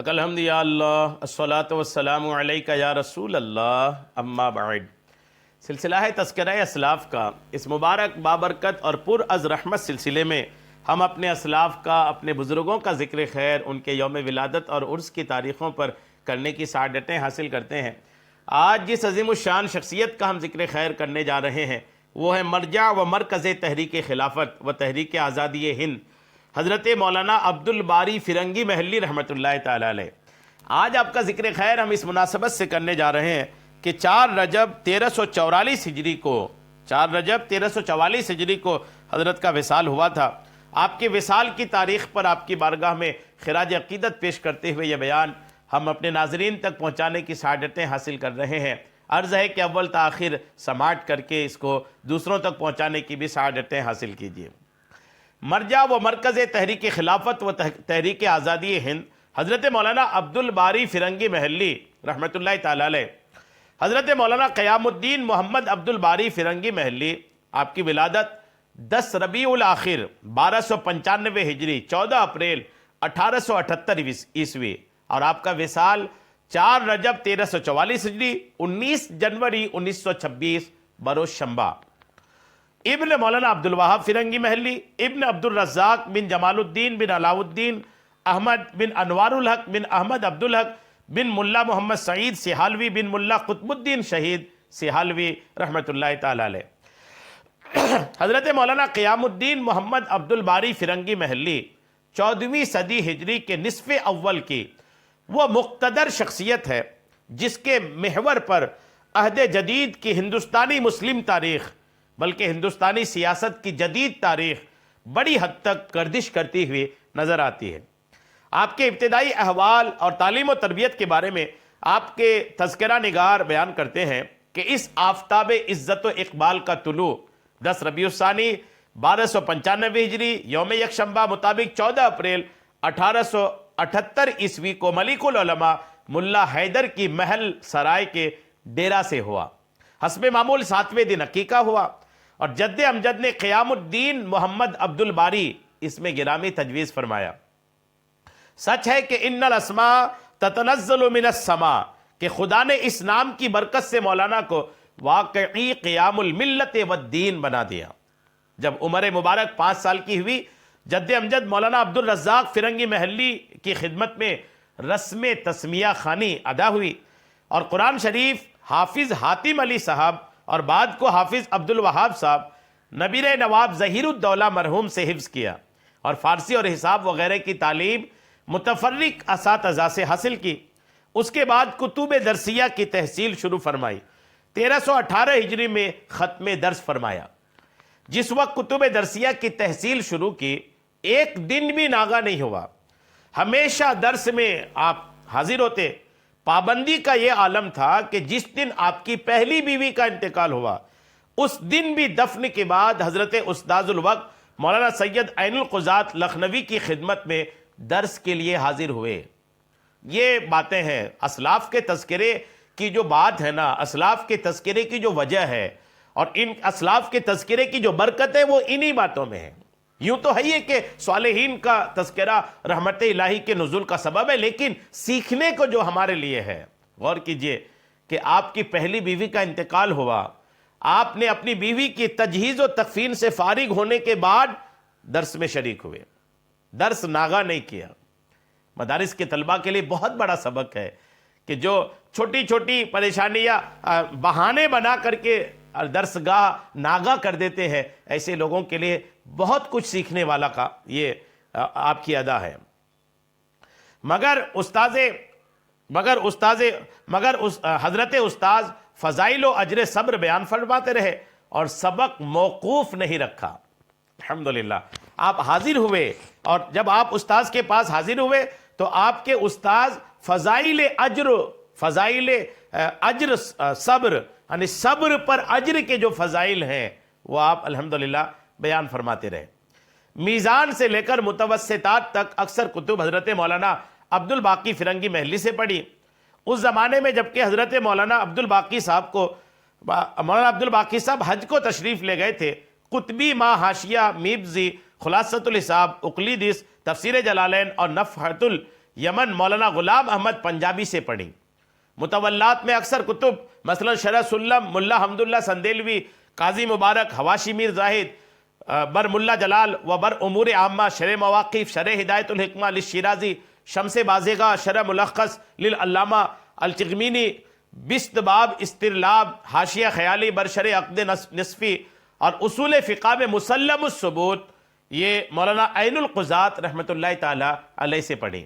الحمد للہ الصلاۃ والسلام علیکہ یا رسول اللہ اما بعد۔ سلسلہ ہے تذکرہ اسلاف کا اس مبارک بابرکت اور پر از رحمت سلسلے میں ہم اپنے اسلاف کا، اپنے بزرگوں کا ذکر خیر، ان کے یوم ولادت اور عرس کی تاریخوں پر کرنے کی سعادتیں حاصل کرتے ہیں۔ آج جس عظیم الشان شخصیت کا ہم ذکر خیر کرنے جا رہے ہیں وہ ہے مرجع و مرکز تحریک خلافت و تحریک آزادی ہند، حضرت مولانا عبدالباری فرنگی محلی رحمۃ اللہ تعالی علیہ۔ آج آپ کا ذکر خیر ہم اس مناسبت سے کرنے جا رہے ہیں کہ 4 رجب 1344 ہجری کو حضرت کا وصال ہوا تھا۔ آپ کے وصال کی تاریخ پر آپ کی بارگاہ میں خراج عقیدت پیش کرتے ہوئے یہ بیان ہم اپنے ناظرین تک پہنچانے کی سعادتیں حاصل کر رہے ہیں۔ عرض ہے کہ اول تاخیر سماعت کر کے اس کو دوسروں تک پہنچانے کی بھی سعادتیں حاصل کیجیے۔ مرجع و مرکز تحریک خلافت و تحریک آزادی ہند، حضرت مولانا عبدالباری فرنگی محلی رحمۃ اللہ تعالی علیہ۔ حضرت مولانا قیام الدین محمد عبدالباری فرنگی محلی، آپ کی ولادت 10 ربیع الاخر 1295 ہجری 14 اپریل 1878 عیسوی، اور آپ کا وصال 4 رجب 1344 ہجری 19 جنوری 1926 بروز شنبہ۔ ابن مولانا عبدالوہاب فرنگی محلی، ابن عبدالرزاق بن جمال الدین بن علاء الدین احمد بن انوار الحق بن احمد عبدالحق بن ملا محمد سعید سہالوی بن ملا قطب الدین شہید سہالوی رحمۃ اللہ تعالی علیہ۔ حضرت مولانا قیام الدین محمد عبدالباری فرنگی محلی 14ویں صدی ہجری کے نصف اول کی وہ مقتدر شخصیت ہے جس کے محور پر عہد جدید کی ہندوستانی مسلم تاریخ بلکہ ہندوستانی سیاست کی جدید تاریخ بڑی حد تک گردش کرتی ہوئی نظر آتی ہے۔ آپ کے ابتدائی احوال اور تعلیم و تربیت کے بارے میں آپ کے تذکرہ نگار بیان کرتے ہیں کہ اس آفتاب عزت و اقبال کا طلوع 10 ربیع الثانی 1295 ہجری یوم یکشنبہ مطابق 14 اپریل 1878 عیسوی کو ملک العلماء ملا حیدر کی محل سرائے کے ڈیرہ سے ہوا۔ حسب معمول 7ویں دن عقیقہ ہوا اور جد امجد نے قیام الدین محمد عبدالباری اس میں گرامی تجویز فرمایا۔ سچ ہے کہ ان الاسماء تتنزل من السماء، کہ خدا نے اس نام کی برکت سے مولانا کو واقعی قیام الملت والدین بنا دیا۔ جب عمر مبارک 5 سال کی ہوئی، جد امجد مولانا عبدالرزاق فرنگی محلی کی خدمت میں رسم تسمیہ خوانی ادا ہوئی اور قرآن شریف حافظ حاتم علی صاحب اور بعد کو حافظ عبدالوہاب صاحب نبیر نواب ظہیر الدولہ مرحوم سے حفظ کیا اور فارسی اور حساب وغیرہ کی تعلیم متفرق اساتذہ سے حاصل کی۔ اس کے بعد کتب درسیہ کی تحصیل شروع فرمائی۔ 1318 ہجری میں ختم درس فرمایا۔ جس وقت کتب درسیہ کی تحصیل شروع کی، ایک دن بھی ناغہ نہیں ہوا، ہمیشہ درس میں آپ حاضر ہوتے۔ پابندی کا یہ عالم تھا کہ جس دن آپ کی پہلی بیوی کا انتقال ہوا اس دن بھی دفن کے بعد حضرت استاذ الوقت مولانا سید عین القضات لکھنوی کی خدمت میں درس کے لیے حاضر ہوئے۔ یہ باتیں ہیں اسلاف کے تذکرے کی جو بات ہے نا، اسلاف کے تذکرے کی جو وجہ ہے اور ان اسلاف کے تذکرے کی جو برکت ہے وہ انہی باتوں میں ہے۔ یوں تو ہے یہ کہ صالحین کا تذکرہ رحمت الہی کے نزول کا سبب ہے، لیکن سیکھنے کو جو ہمارے لیے ہے، غور کیجئے کہ آپ کی پہلی بیوی کا انتقال ہوا، آپ نے اپنی بیوی کی تجہیز و تکفین سے فارغ ہونے کے بعد درس میں شریک ہوئے، درس ناغہ نہیں کیا۔ مدارس کے طلباء کے لیے بہت بڑا سبق ہے کہ جو چھوٹی چھوٹی پریشانیاں بہانے بنا کر کے درسگاہ ناغہ کر دیتے ہیں، ایسے لوگوں کے لیے بہت کچھ سیکھنے والا کا یہ آپ کی ادا ہے۔ حضرت استاذ فضائل و اجر صبر بیان فرماتے رہے اور سبق موقوف نہیں رکھا۔ الحمدللہ آپ حاضر ہوئے، اور جب آپ استاذ کے پاس حاضر ہوئے تو آپ کے استاذ فضائل اجر صبر، یعنی صبر پر اجر کے جو فضائل ہیں وہ آپ الحمدللہ بیان فرماتے رہے۔ میزان سے لے کر متوسطات تک اکثر کتب حضرت مولانا عبدالباقی فرنگی محلی سے پڑھی۔ اس زمانے میں جبکہ حضرت مولانا عبدالباقی صاحب حج کو تشریف لے گئے تھے، قطبی ما حاشیہ میبزی خلاصۃ الحساب اقلیدس تفسیر جلالین اور نفحۃ یمن مولانا غلام احمد پنجابی سے پڑھی۔ متولات میں اکثر کتب مثلا شرح سلم ملا حمداللہ سندیلوی، قاضی مبارک، حواشی میر زاہد، بر ملا جلال و بر امور عامہ، شرح مواقف، شرح ہدایت الحکمہ للشیرازی، شمس بازیغہ، شرح ملخص للعلامہ الچغمینی، بست باب استرلاب، حاشیہ خیالی بر شرح عقد نصفی، اور اصول فقہ میں مسلم الثبوت یہ مولانا عین القضات رحمۃ اللہ تعالی علیہ سے پڑھی،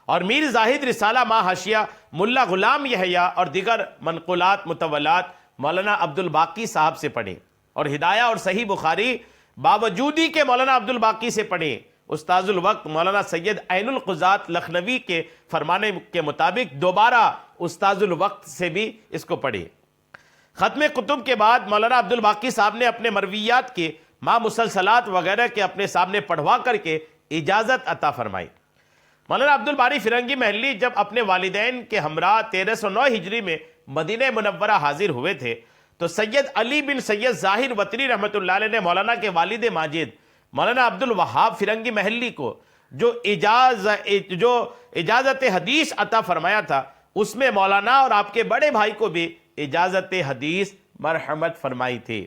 اور میر زاہد رسالہ ما حاشیہ ملا غلام یحییٰ اور دیگر منقولات متولات مولانا عبد الباقی صاحب سے پڑھی، اور ہدایہ اور صحیح بخاری باوجودی کے مولانا عبد الباقی سے پڑھی۔ استاذ الوقت مولانا سید عین القضات لکھنوی کے فرمانے کے مطابق دوبارہ استاذ الوقت سے بھی اس کو پڑھی۔ ختم کتب کے بعد مولانا عبد الباقی صاحب نے اپنے مرویات کے ماں مسلسلات وغیرہ کے اپنے سامنے پڑھوا کر کے اجازت عطا فرمائی۔ مولانا عبد الباری فرنگی محلی جب اپنے والدین کے ہمراہ 1309 ہجری میں مدینہ منورہ حاضر ہوئے تھے تو سید علی بن سید ظاہر وطنی رحمۃ اللہ علیہ نے مولانا کے والد ماجد مولانا عبد الوہاب فرنگی محلی کو جو اجازت حدیث عطا فرمایا تھا اس میں مولانا اور آپ کے بڑے بھائی کو بھی اجازت حدیث مرحمت فرمائی تھی۔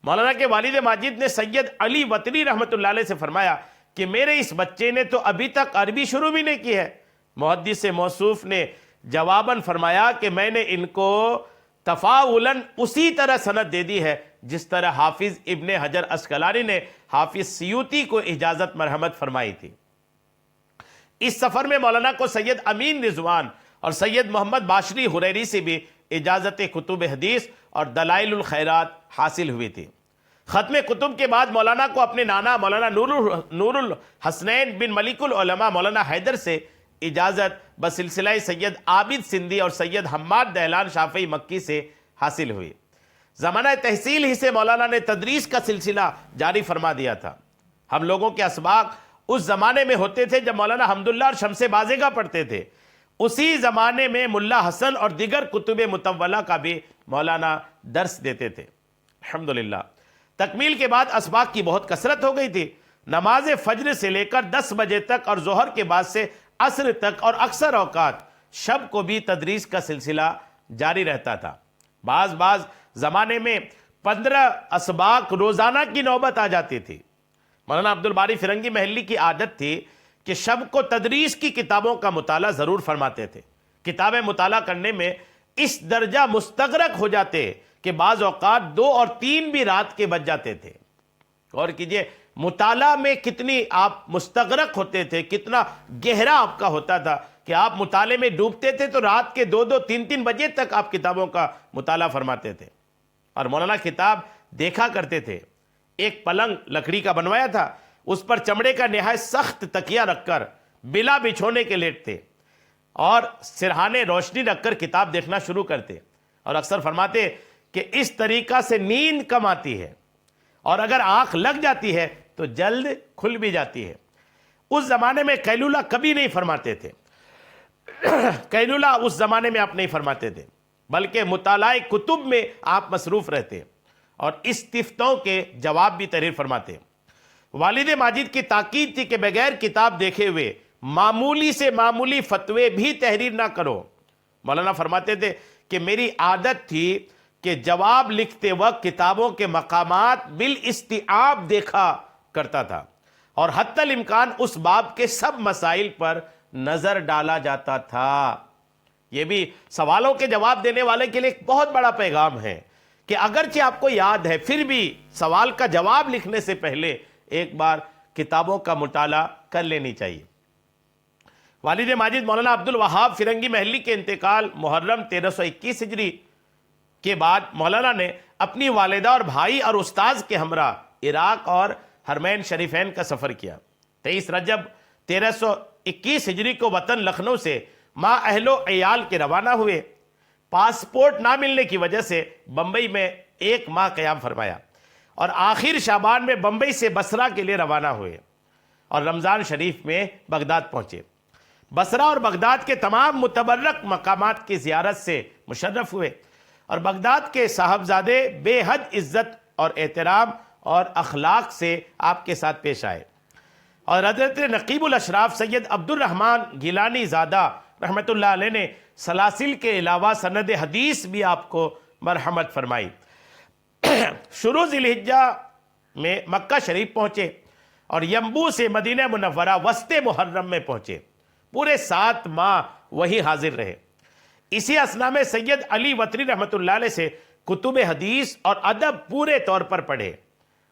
مولانا کے والد ماجد نے سید علی وطنی رحمۃ اللہ علیہ سے فرمایا کہ میرے اس بچے نے تو ابھی تک عربی شروع بھی نہیں کی ہے۔ محدث موصوف نے جواباً فرمایا کہ میں نے ان کو تفاولاً اسی طرح سند دے دی ہے جس طرح حافظ ابن حجر اسقلانی نے حافظ سیوطی کو اجازت مرحمت فرمائی تھی۔ اس سفر میں مولانا کو سید امین رضوان اور سید محمد باشری حریری سے بھی اجازت کتب حدیث اور دلائل الخیرات حاصل ہوئی تھی۔ ختم کتب کے بعد مولانا کو اپنے نانا مولانا نور الحسنین بن ملک العلماء مولانا حیدر سے اجازت بسلسلہ سید عابد سندھی اور سید حماد دہلان شافعی مکی سے حاصل ہوئی۔ زمانہ تحصیل ہی سے مولانا نے تدریس کا سلسلہ جاری فرما دیا تھا۔ ہم لوگوں کے اسباق اس زمانے میں ہوتے تھے جب مولانا حمداللہ اور شمس بازیغہ پڑھتے تھے، اسی زمانے میں ملا حسن اور دیگر کتب متولہ کا بھی مولانا درس دیتے تھے۔ الحمدللہ تکمیل کے بعد اسباق کی بہت کثرت ہو گئی تھی۔ نماز فجر سے لے کر 10 بجے تک اور ظہر کے بعد سے عصر تک اور اکثر اوقات شب کو بھی تدریس کا سلسلہ جاری رہتا تھا۔ بعض زمانے میں 15 اسباق روزانہ کی نوبت آ جاتی تھی۔ مولانا عبد الباری فرنگی محلی کی عادت تھی کہ شب کو تدریس کی کتابوں کا مطالعہ ضرور فرماتے تھے۔ کتابیں مطالعہ کرنے میں اس درجہ مستغرق ہو جاتے کہ بعض اوقات 2 اور 3 بھی رات کے بج جاتے تھے۔ اور کیجئے مطالعہ میں کتنی آپ مستغرق ہوتے تھے، کتنا گہرا آپ کا ہوتا تھا کہ آپ مطالعے میں ڈوبتے تھے تو رات کے 2 3 بجے تک آپ کتابوں کا مطالعہ فرماتے تھے۔ اور مولانا کتاب دیکھا کرتے تھے۔ ایک پلنگ لکڑی کا بنوایا تھا، اس پر چمڑے کا نہایت سخت تکیہ رکھ کر بلا بچھونے کے لیٹتے اور سرہانے روشنی رکھ کر کتاب دیکھنا شروع کرتے، اور اکثر فرماتے کہ اس طریقہ سے نیند کم آتی ہے اور اگر آنکھ لگ جاتی ہے تو جلد کھل بھی جاتی ہے۔ اس زمانے میں قیلولہ کبھی نہیں فرماتے تھے، قیلولہ اس زمانے میں آپ نہیں فرماتے تھے، بلکہ مطالعہ کتب میں آپ مصروف رہتے اور استفتوں کے جواب بھی تحریر فرماتے۔ والد ماجد کی تاکید تھی کہ بغیر کتاب دیکھے ہوئے معمولی سے معمولی فتوے بھی تحریر نہ کرو۔ مولانا فرماتے تھے کہ میری عادت تھی کہ جواب لکھتے وقت کتابوں کے مقامات بالاستیعاب دیکھا کرتا تھا اور حتی الامکان اس باب کے سب مسائل پر نظر ڈالا جاتا تھا۔ یہ بھی سوالوں کے جواب دینے والے کے لیے ایک بہت بڑا پیغام ہے کہ اگرچہ آپ کو یاد ہے پھر بھی سوال کا جواب لکھنے سے پہلے ایک بار کتابوں کا مطالعہ کر لینی چاہیے۔ والد ماجد مولانا عبد الوہاب فرنگی محلی کے انتقال محرم 1321 ہجری کے بعد مولانا نے اپنی والدہ اور بھائی اور استاذ کے ہمراہ عراق اور حرمین شریفین کا سفر کیا۔ 23 رجب 1321 ہجری کو وطن لکھنؤ سے ماں اہل و عیال کے روانہ ہوئے۔ پاسپورٹ نہ ملنے کی وجہ سے بمبئی میں 1 ماہ قیام فرمایا اور آخر شعبان میں بمبئی سے بصرہ کے لیے روانہ ہوئے اور رمضان شریف میں بغداد پہنچے۔ بصرہ اور بغداد کے تمام متبرک مقامات کی زیارت سے مشرف ہوئے اور بغداد کے صاحبزادے بے حد عزت اور احترام اور اخلاق سے آپ کے ساتھ پیش آئے۔ اور حضرت نقیب الاشراف سید عبد الرحمن گیلانی زادہ رحمۃ اللہ علیہ نے سلاسل کے علاوہ سند حدیث بھی آپ کو مرحمت فرمائی۔ شروع ذی الحجہ میں مکہ شریف پہنچے اور ینبو سے مدینہ منورہ وسط محرم میں پہنچے، پورے 7 ماہ وہی حاضر رہے۔ اسی اثنا میں سید علی وطری رحمۃ اللہ علیہ سے کتب حدیث اور ادب پورے طور پر پڑھے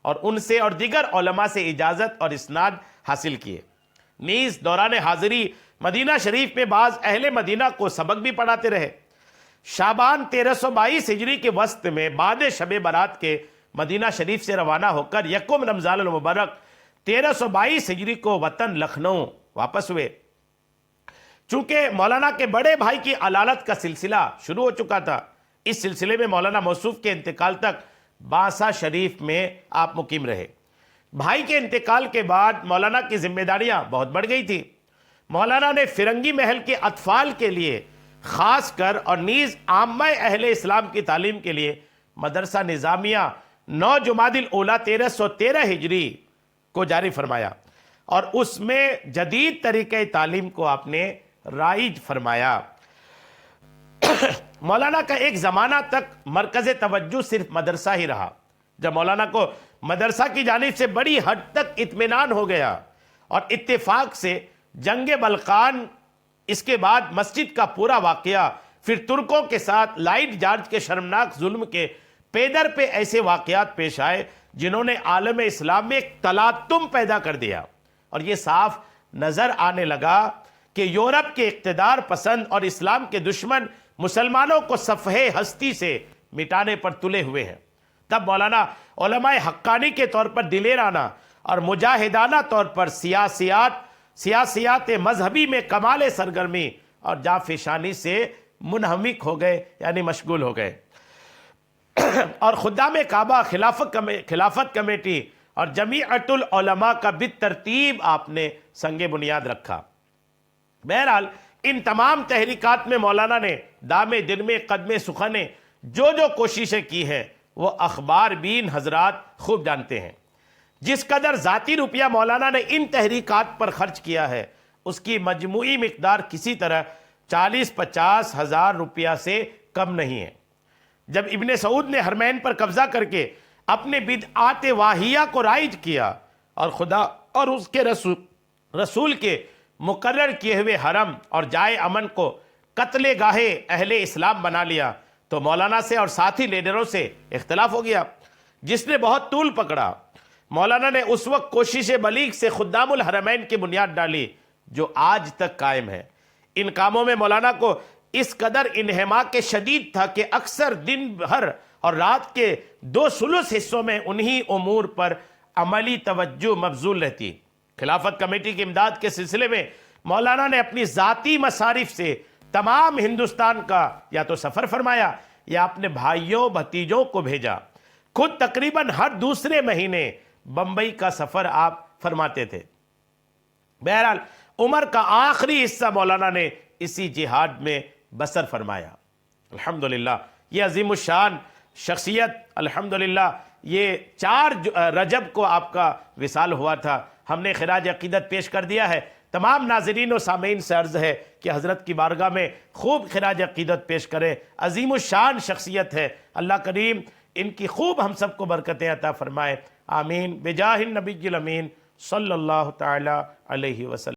اور ان سے اور دیگر علماء سے اجازت اور اسناد حاصل کیے۔ نیز دوران حاضری مدینہ شریف میں بعض اہل مدینہ کو سبق بھی پڑھاتے رہے۔ شعبان 1322 ہجری کے وسط میں بعد شب برات کے مدینہ شریف سے روانہ ہو کر یکم رمضان المبارک 1322 ہجری کو وطن لکھنؤ واپس ہوئے۔ چونکہ مولانا کے بڑے بھائی کی علالت کا سلسلہ شروع ہو چکا تھا، اس سلسلے میں مولانا موصوف کے انتقال تک باسا شریف میں آپ مقیم رہے۔ بھائی کے انتقال کے بعد مولانا کی ذمہ داریاں بہت بڑھ گئی تھی۔ مولانا نے فرنگی محل کے اطفال کے لیے خاص کر اور نیز عامہ اہل اسلام کی تعلیم کے لیے مدرسہ نظامیہ 9 جمادی الاولیٰ 1313 ہجری کو جاری فرمایا اور اس میں جدید طریقہ تعلیم کو آپ نے رائج فرمایا۔ مولانا کا ایک زمانہ تک مرکز توجہ صرف مدرسہ ہی رہا۔ جب مولانا کو مدرسہ کی جانب سے بڑی حد تک اطمینان ہو گیا اور اتفاق سے جنگ بلقان، اس کے بعد مسجد کا پورا واقعہ، پھر ترکوں کے ساتھ لائٹ جارج کے شرمناک ظلم کے پے در پہ ایسے واقعات پیش آئے جنہوں نے عالم اسلام میں ایک تلاطم پیدا کر دیا، اور یہ صاف نظر آنے لگا کہ یورپ کے اقتدار پسند اور اسلام کے دشمن مسلمانوں کو صفحے ہستی سے مٹانے پر تلے ہوئے ہیں۔ تب مولانا علماء حقانی کے طور پر دلیرانہ اور مجاہدانہ طور پر سیاسیات مذہبی میں کمال سرگرمی اور جانفشانی سے منہمک ہو گئے، یعنی مشغول ہو گئے، اور خدام کعبہ، خلافت کمیٹی اور جمیعت العلماء کا بالترتیب آپ نے سنگ بنیاد رکھا۔ بہرحال ان تمام تحریکات میں مولانا نے دامے دن قدمے سخنے جو کوششیں کی ہیں وہ اخبار بین حضرات خوب جانتے ہیں۔ جس قدر ذاتی روپیہ مولانا نے ان تحریکات پر خرچ کیا ہے، اس کی مجموعی مقدار کسی طرح 40-50 ہزار روپیہ سے کم نہیں ہے۔ جب ابن سعود نے حرمین پر قبضہ کر کے اپنے بدعات واہیہ کو رائج کیا اور خدا اور اس کے رسول کے مقرر کیے ہوئے حرم اور جائے امن کو قتل گاہ اہل اسلام بنا لیا، تو مولانا سے اور ساتھی لیڈروں سے اختلاف ہو گیا، جس نے بہت طول پکڑا۔ مولانا نے اس وقت کوشش بلیغ سے خدام الحرمین کی بنیاد ڈالی جو آج تک قائم ہے۔ ان کاموں میں مولانا کو اس قدر انہماک شدید تھا کہ اکثر دن بھر اور رات کے 2 حصوں میں انہی امور پر عملی توجہ مبذول رہتی۔ خلافت کمیٹی کی امداد کے سلسلے میں مولانا نے اپنی ذاتی مصارف سے تمام ہندوستان کا یا تو سفر فرمایا یا اپنے بھائیوں بھتیجوں کو بھیجا۔ خود تقریباً ہر دوسرے مہینے بمبئی کا سفر آپ فرماتے تھے۔ بہرحال عمر کا آخری حصہ مولانا نے اسی جہاد میں بسر فرمایا۔ الحمدللہ یہ عظیم الشان شخصیت، الحمدللہ یہ 4 رجب کو آپ کا وصال ہوا تھا۔ ہم نے خراج عقیدت پیش کر دیا ہے۔ تمام ناظرین و سامعین سے عرض ہے کہ حضرت کی بارگاہ میں خوب خراج عقیدت پیش کریں۔ عظیم الشان شخصیت ہے، اللہ کریم ان کی خوب ہم سب کو برکتیں عطا فرمائے، آمین، بجاہ النبی الامین صلی اللہ تعالی علیہ وسلم۔